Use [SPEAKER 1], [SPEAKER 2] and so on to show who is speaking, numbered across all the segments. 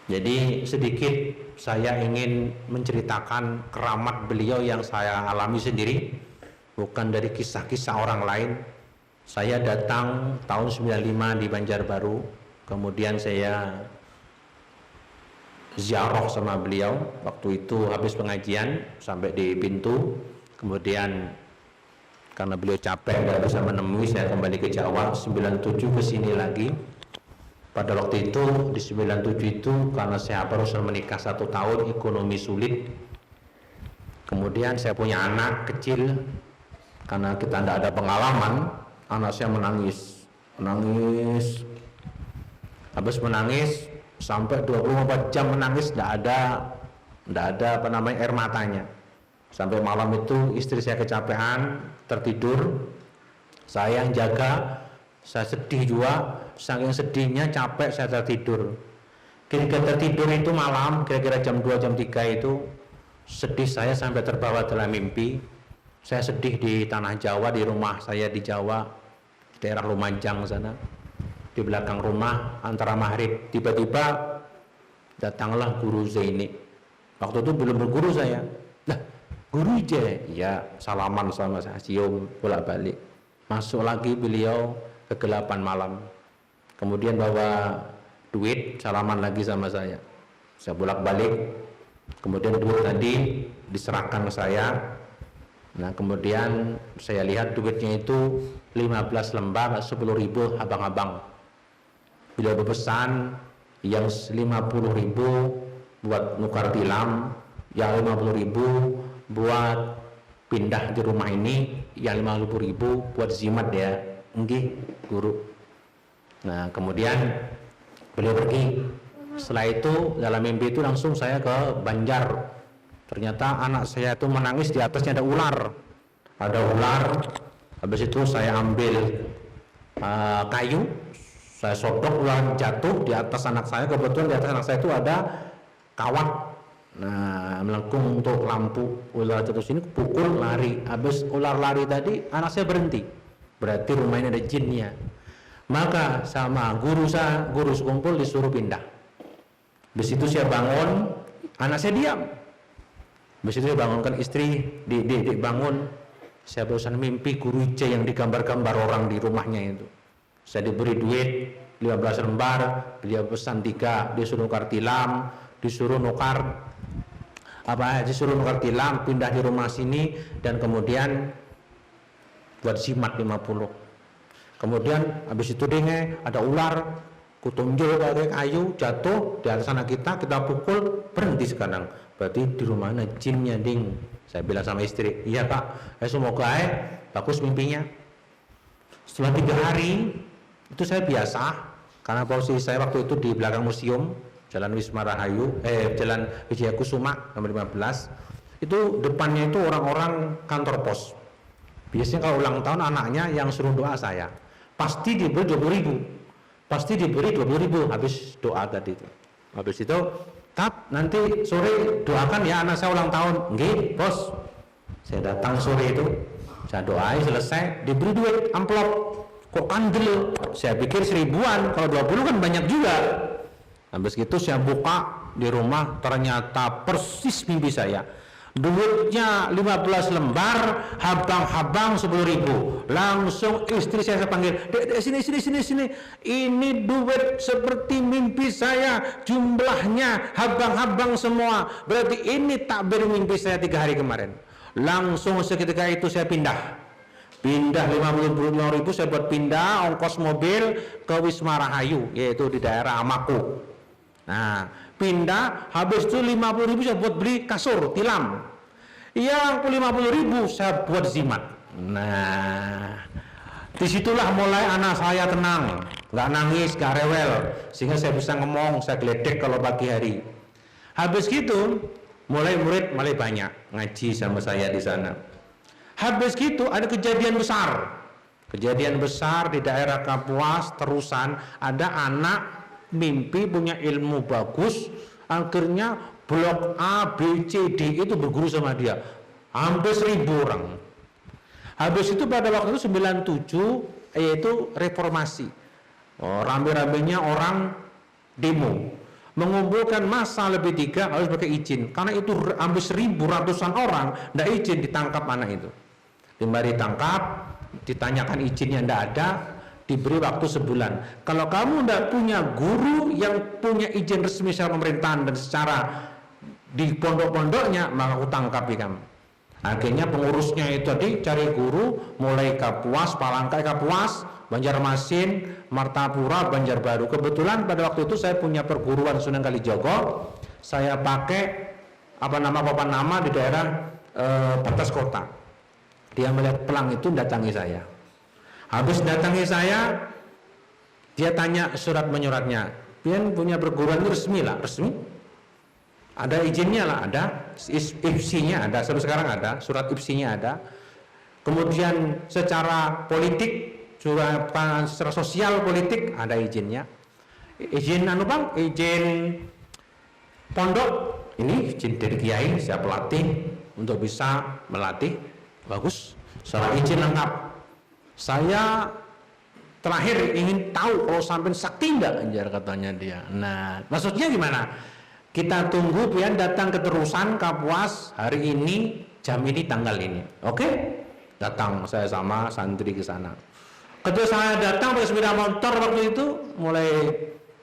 [SPEAKER 1] Jadi sedikit saya ingin menceritakan keramat beliau yang saya alami sendiri, bukan dari kisah-kisah orang lain. Saya datang tahun 95 di Banjarbaru, kemudian saya ziarah sama beliau. Waktu itu habis pengajian sampai di pintu, kemudian karena beliau capek tidak bisa menemui, saya kembali ke Jawa. 97 ke sini lagi. Pada waktu itu di 97 itu karena saya baru menikah 1 tahun, ekonomi sulit. Kemudian saya punya anak kecil, karena kita tidak ada pengalaman, anak saya menangis. Habis menangis sampai 24 jam menangis, tidak ada air matanya. Sampai malam itu istri saya kecapean, tertidur, saya yang jaga. Saya sedih juga, saking sedihnya capek saya tertidur. Ketika tertidur itu malam, kira-kira jam 2, jam 3 itu, sedih saya sampai terbawa dalam mimpi. Saya sedih di tanah Jawa, di rumah saya di Jawa, di daerah Lumajang sana. Di belakang rumah, antara maghrib, tiba-tiba datanglah Guru Zaini. Waktu itu belum berguru saya. Lah, Guru Je, ya salaman sama saya, cium bolak-balik. Masuk lagi beliau, kegelapan malam, kemudian bawa duit, salaman lagi sama saya bolak-balik, kemudian duit tadi diserahkan ke saya. Nah kemudian saya lihat duitnya itu 15 lembar 10.000 abang-abang. Beliau berpesan yang 50.000 buat nukar tilam, yang 50.000 buat pindah di rumah ini, yang 50.000 buat zimat ya. Nggih, Guru. Nah kemudian beliau pergi. Setelah itu dalam mimpi itu langsung saya ke Banjar. Ternyata anak saya itu menangis, di atasnya ada ular. Habis itu saya ambil kayu, saya sodok, ular jatuh di atas anak saya. Kebetulan di atas anak saya itu ada kawat. Nah melengkung untuk lampu. Ular jatuh sini, pukul, lari. Habis ular lari tadi, anak saya berhenti. Berarti rumah ini ada jinnya. Maka sama guru sekumpul disuruh pindah. Di situ saya bangun, anak saya diam. Di situ saya bangunkan istri, bangun. Saya barusan mimpi Guru J yang digambar-gambar orang di rumahnya itu. Saya diberi duit 15 lembar, beliau pesan 3, disuruh nukar tilam, disuruh nukar tilam, pindah di rumah sini, dan kemudian buat jimat 50. Kemudian habis itu denge ada ular, kutunjuk pakai kayu, jatuh di atas anak kita pukul, berhenti sekarang. Berarti di rumahnya jinnya ding. Saya bilang sama istri, iya Pak, semoga bagus mimpinya. Setelah 3 hari itu saya biasa, karena posisi saya waktu itu di belakang museum Jalan Wisma Rahayu, Jalan Wijaya Kusuma nomor 15. Itu depannya itu orang-orang kantor pos. Biasanya kalau ulang tahun anaknya yang suruh doa saya, pasti diberi 20.000, habis doa tadi itu. Habis itu, nanti sore doakan ya anak saya ulang tahun. Nggih, Bos. Saya datang sore itu, saya doain selesai, diberi duit amplop. Kok kandel? Saya pikir 1000-an, kalau 20 kan banyak juga. Habis itu saya buka di rumah, ternyata persis mimpi saya. Duitnya 15 lembar, habang-habang 10.000. Langsung istri saya panggil, Dek, sini. Ini duit seperti mimpi saya, jumlahnya habang-habang semua. Berarti ini takbir mimpi saya 3 hari kemarin. Langsung seketika itu saya pindah 55.000 saya buat pindah ongkos mobil ke Wisma Rahayu, yaitu di daerah Amaku. Nah pindah, habis itu 50.000 saya buat beli kasur tilam, yang 50.000 saya buat zimat. Nah disitulah mulai anak saya tenang, nggak nangis, nggak rewel, sehingga saya bisa ngomong, saya geledek kalau pagi hari. Habis gitu mulai murid banyak ngaji sama saya di sana. Habis gitu ada kejadian besar di daerah Kapuas. Terusan ada anak mimpi punya ilmu bagus, akhirnya blok A, B, C, D itu berguru sama dia, hampir 1.000 orang. Habis itu pada waktu itu 97, yaitu reformasi, rame-ramenya orang demo. mengumpulkan massa lebih 3 harus pakai izin, karena itu hampir 1000 ratusan orang, tidak izin ditangkap anak itu. Dimari ditangkap, ditanyakan izinnya tidak ada, diberi waktu sebulan. Kalau kamu tidak punya guru yang punya izin resmi secara pemerintahan dan secara di pondok-pondoknya, maka aku tangkapi kamu. Akhirnya pengurusnya itu tadi cari guru, mulai Kapuas, Palangkai Kapuas, Banjarmasin, Martapura, Banjarbaru. Kebetulan pada waktu itu saya punya perguruan Sunan Kalijogo, saya pakai papan nama di daerah batas kota. Dia melihat pelang itu datangi saya. Habis datangi saya, dia tanya surat menyuratnya. Pian punya perguruan itu resmi lah, resmi. Ada izinnya lah, ada, IPSI-nya ada, sampai sekarang ada, surat IPSI-nya ada. Kemudian secara politik, secara sosial politik ada izinnya. Izin izin pondok, ini izin dari kiai, saya pelatih untuk bisa melatih, bagus. Secara izin lengkap. Saya terakhir ingin tahu kalau sampai sakti enggak, anjar katanya dia. Nah, maksudnya gimana? Kita tunggu pian datang keterusan Kapuas hari ini, jam ini, tanggal ini. Oke? Datang saya sama santri ke sana. Ketika saya datang pakai sepeda motor waktu itu, mulai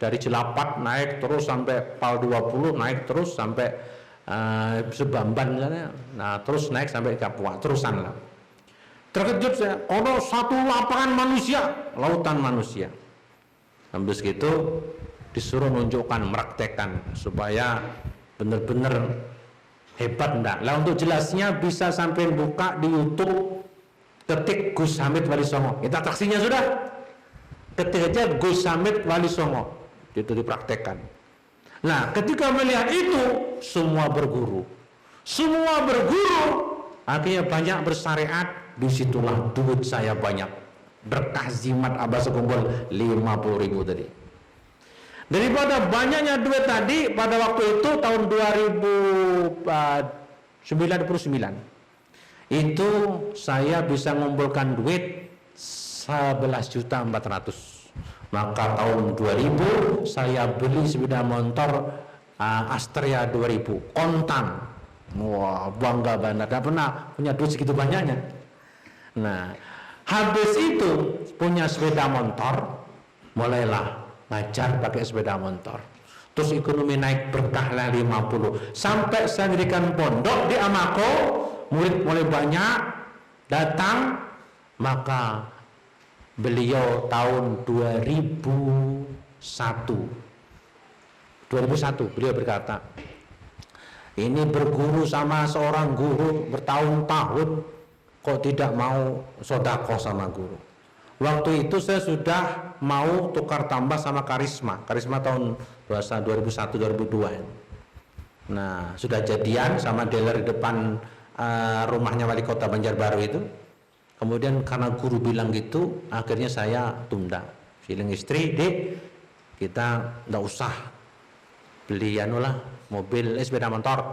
[SPEAKER 1] dari Jelapat naik terus sampai Pal 20, naik terus sampai Sebamban sana. Nah, terus naik sampai Kapuas, terusan lah. Terkejut saya, ono satu lapangan manusia, lautan manusia. Habis gitu disuruh menunjukkan, meraktekkan supaya benar-benar hebat enggak. Lah untuk jelasnya bisa sampai buka di YouTube, ketik Gus Hamid Wali Songo. Itu atraksinya sudah. Ketik aja Gus Hamid Wali Songo. Itu dipraktekkan. Nah, ketika melihat itu semua berguru. Semua berguru, akhirnya banyak bersyariat, disitulah duit saya banyak. Berkah zimat Abah Sekumpul 50.000 tadi. Daripada banyaknya duit tadi, pada waktu itu tahun 2099 itu saya bisa mengumpulkan duit 11.400.000. Maka tahun 2000 saya beli sepeda motor Astrea 2000 kontan. Wah, bangga banget, tidak pernah punya duit segitu banyaknya. Nah, habis itu punya sepeda motor, mulailah ngajar pakai sepeda motor. Terus ekonomi naik, berkahlah 50. Sampai saya dirikan pondok di Amako, murid mulai banyak datang, maka beliau tahun 2001 beliau berkata, ini berguru sama seorang guru bertahun-tahun kok tidak mau sedekah sama guru. Waktu itu saya sudah mau tukar tambah sama Karisma tahun 2001-2002. Nah, sudah jadian sama dealer di depan rumahnya wali kota Banjarbaru itu. Kemudian karena guru bilang gitu, akhirnya saya tunda. Feeling istri, Dek, kita nggak usah beli mobil, sepeda motor.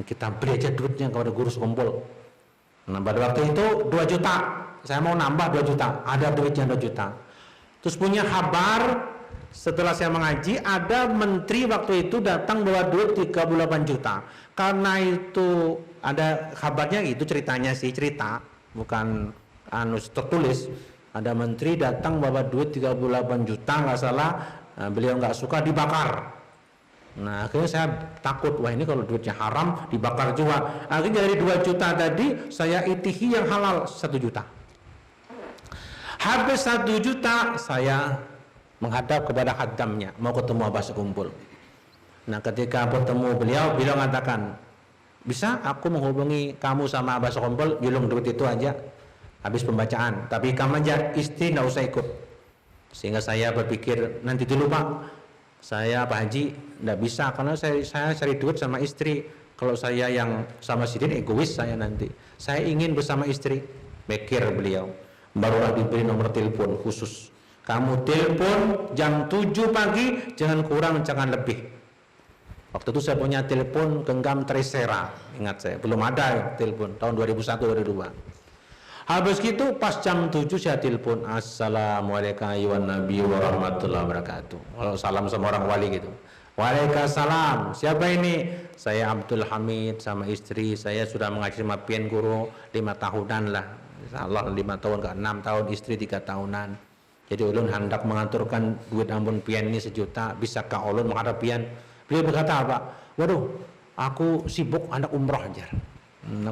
[SPEAKER 1] Kita beri aja duitnya kepada guru sekumpul. Nah, pada waktu itu 2 juta. Saya mau nambah 2 juta, ada duitnya 2 juta. Terus punya kabar setelah saya mengaji, ada menteri waktu itu datang bawa duit 38 juta. Karena itu ada kabarnya, itu ceritanya sih, cerita bukan tertulis. Ada menteri datang bawa duit 38 juta nggak salah, beliau nggak suka, dibakar. Nah, akhirnya saya takut, wah ini kalau duitnya haram dibakar juga. Akhirnya dari 2 juta tadi saya itihi yang halal 1 juta. Habis 1 juta saya menghadap kepada khaddamnya, mau ketemu Abah Sekumpul. Nah, ketika bertemu beliau mengatakan, bisa aku menghubungi kamu sama Abah Sekumpul, julung duit itu aja habis pembacaan, tapi kamu aja, istri nggak usah ikut. Sehingga saya berpikir, nanti dulu Pak, saya Pak Haji nggak bisa, karena saya cari duit sama istri. Kalau saya yang sama sidin, egois saya nanti. Saya ingin bersama istri. Mikir beliau, barulah diberi nomor telepon khusus. Kamu telepon jam 7 pagi, jangan kurang, jangan lebih. Waktu itu saya punya telepon genggam Tresera, ingat saya, belum ada telepon, tahun 2001-2002. Habis gitu pas jam 7 saya telepon, assalamualaikum ayuhan nabi warahmatullahi wabarakatuh. Kalau salam sama orang wali gitu. Waalaikumsalam. Siapa ini? Saya Abdul Hamid sama istri. Saya sudah mengaji sama pian guru 5 tahunan lah. Insyaallah 5 tahun ke 6 tahun, istri 3 tahunan. Jadi ulun hendak mengaturkan duit ampun pian ini 1 juta. Bisakah ulun menghadap pian? Beliau berkata apa? Waduh, aku sibuk hendak umroh aja.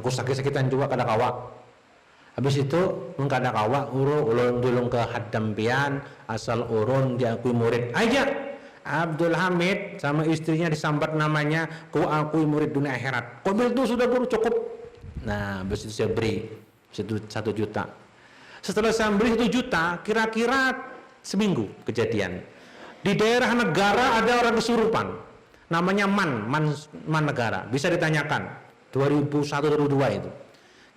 [SPEAKER 1] Aku sakit-sakitan juga kada kawa. Habis itu mengkada kawa ulun dulung ke haddam pian, asal urun diakui murid aja. Abdul Hamid sama istrinya disambat namanya, ku akui murid dunia akhirat. Kobil itu sudah guru cukup. Nah, habis itu saya beri 1 juta. Setelah saya beri 1 juta, kira-kira seminggu kejadian. Di daerah negara ada orang kesurupan, namanya Man negara. Bisa ditanyakan 2001-2002 itu.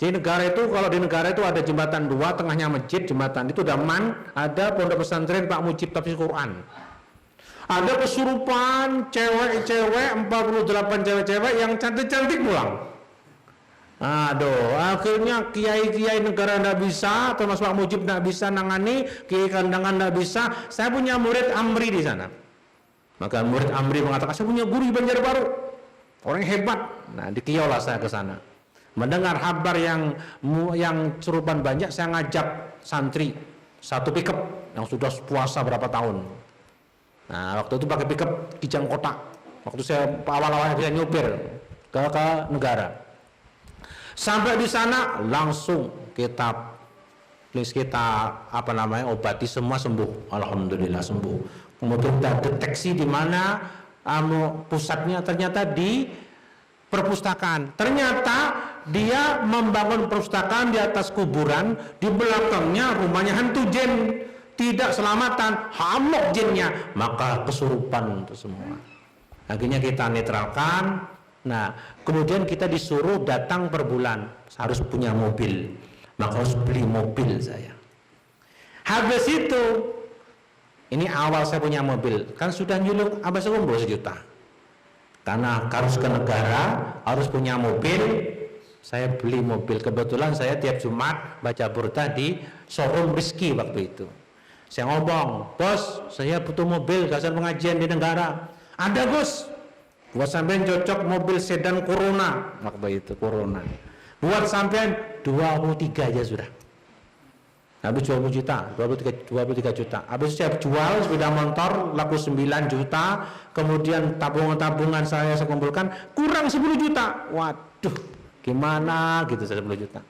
[SPEAKER 1] Jadi negara itu, kalau di negara itu ada jembatan 2, tengahnya masjid, jembatan itu ada Man, ada pondok pesantren Pak Mujib Tafsir Quran. Ada kesurupan cewek-cewek, 48 cewek-cewek yang cantik-cantik pulang. Aduh, akhirnya kiai-kiai negara tidak bisa, termasuk Pak Mujib tidak bisa nangani, kiai kandangan tidak bisa. Saya punya murid Amri di sana. Maka murid Amri mengatakan, saya punya guru di Banjarbaru, orang hebat. Nah, dikiolah saya ke sana. Mendengar kabar yang serupan banyak, saya ngajak santri 1 pickup yang sudah puasa berapa tahun. Nah, waktu itu pakai pickup Kijang Kotak. Waktu saya awal-awalnya saya nyupir ke negara. Sampai di sana langsung kita obati, semua sembuh. Alhamdulillah sembuh. Kemudian kita deteksi di mana pusatnya, ternyata di perpustakaan. Ternyata dia membangun perpustakaan di atas kuburan, di belakangnya rumahnya hantu jin, tidak selamatan, hamok jinnya, maka kesurupan itu semua. Akhirnya kita netralkan. Nah, kemudian kita disuruh datang per bulan, harus punya mobil, maka harus beli mobil saya. Habis itu, ini awal saya punya mobil, kan sudah nyulung abas kumpul 1 juta. Karena harus ke negara, harus punya mobil, saya beli mobil. Kebetulan saya tiap Jumat baca burda di showroom Rizki waktu itu. Saya ngomong, bos, saya butuh mobil, dasar pengajian di negara. Ada Gus, buat sampean cocok mobil sedan Corona, waktu itu Corona. Buat sampean 23 aja sudah. Habis 20 juta, 23 juta. Habis saya jual sepeda motor laku 9 juta, kemudian tabungan-tabungan saya kumpulkan kurang 10 juta. Waduh, gimana gitu, 10 juta.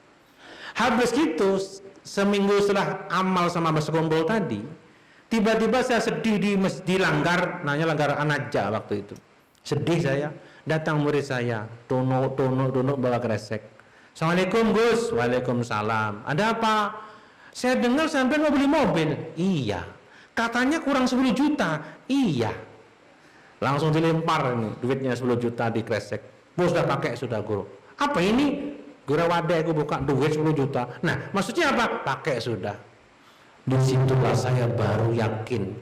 [SPEAKER 1] Habis gitu, seminggu setelah amal sama Mas kumpul tadi, tiba-tiba saya sedih di langgar, namanya langgar Anaja waktu itu. Sedih saya, datang murid saya, tunuk bawa kresek. Assalamualaikum Gus. Waalaikumsalam. Ada apa? Saya dengar sampai mau beli mobil. Iya. Katanya kurang 10 juta. Iya. Langsung dilempar ini, duitnya 10 juta di kresek. Bos sudah pakai sudah guru. Apa ini? Gura wadah aku buka duit 10 juta. Nah, maksudnya apa? Pakai sudah. Disitulah saya baru yakin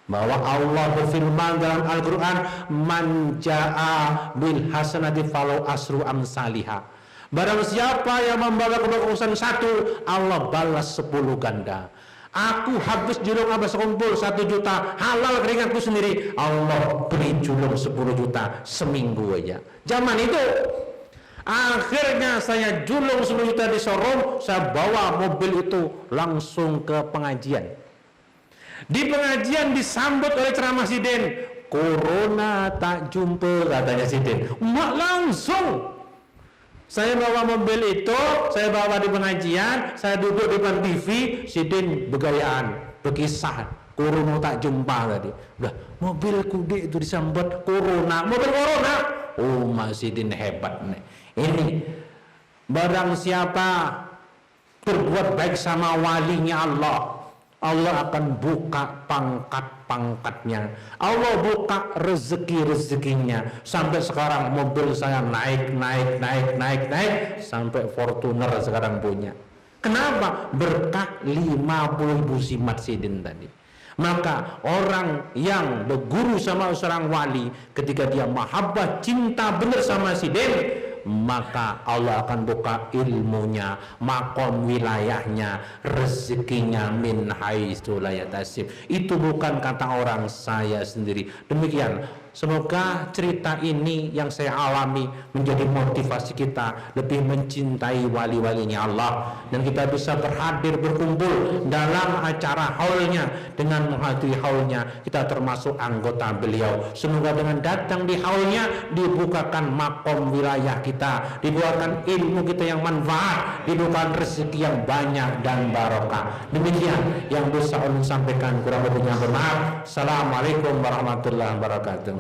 [SPEAKER 1] bahwa Allah berfirman dalam Al-Quran, man ja'a bil hasanati falau asru amsalihah. Barang siapa yang membawa kebagusan 1, Allah balas 10 ganda. Aku habis julung abas kumpul 1 juta, halal keringatku sendiri, Allah beri julung 10 juta seminggu aja. Zaman itu akhirnya saya julung 10 juta di showroom, saya bawa mobil itu langsung ke pengajian. Di pengajian disambut oleh ceramah Sidin, Corona tak jumpa katanya Sidin. Mak langsung saya bawa mobil itu, saya bawa di pengajian, saya duduk di depan TV, Sidin begayaan, berkisah, Corona tak jumpa tadi. Udah, mobil kudik itu disambut Corona, mobil Corona. Oh, Mas Sidin hebat nih. Ini barang siapa berbuat baik sama walinya Allah, Allah akan buka pangkat-pangkatnya, Allah buka rezeki-rezekinya. Sampai sekarang mobil saya naik sampai Fortuner sekarang punya. Kenapa? Berkah 50.000 simat Sidin tadi. Maka orang yang berguru sama seorang wali, ketika dia mahabbah cinta benar sama Sidin, maka Allah akan buka ilmunya, makom wilayahnya, rezekinya min haitsu la yahtasib. Itu bukan kata orang, saya sendiri. Demikian. Semoga cerita ini yang saya alami menjadi motivasi kita lebih mencintai wali-walinya Allah, dan kita bisa berkumpul dalam acara haulnya. Dengan menghadiri haulnya kita termasuk anggota beliau. Semoga dengan datang di haulnya dibukakan makom wilayah kita, dibukakan ilmu kita yang manfaat, dibukakan rezeki yang banyak dan barokah. Demikian yang bisa ulun sampaikan, kurang lebihnya bermaaf. Assalamualaikum warahmatullahi wabarakatuh.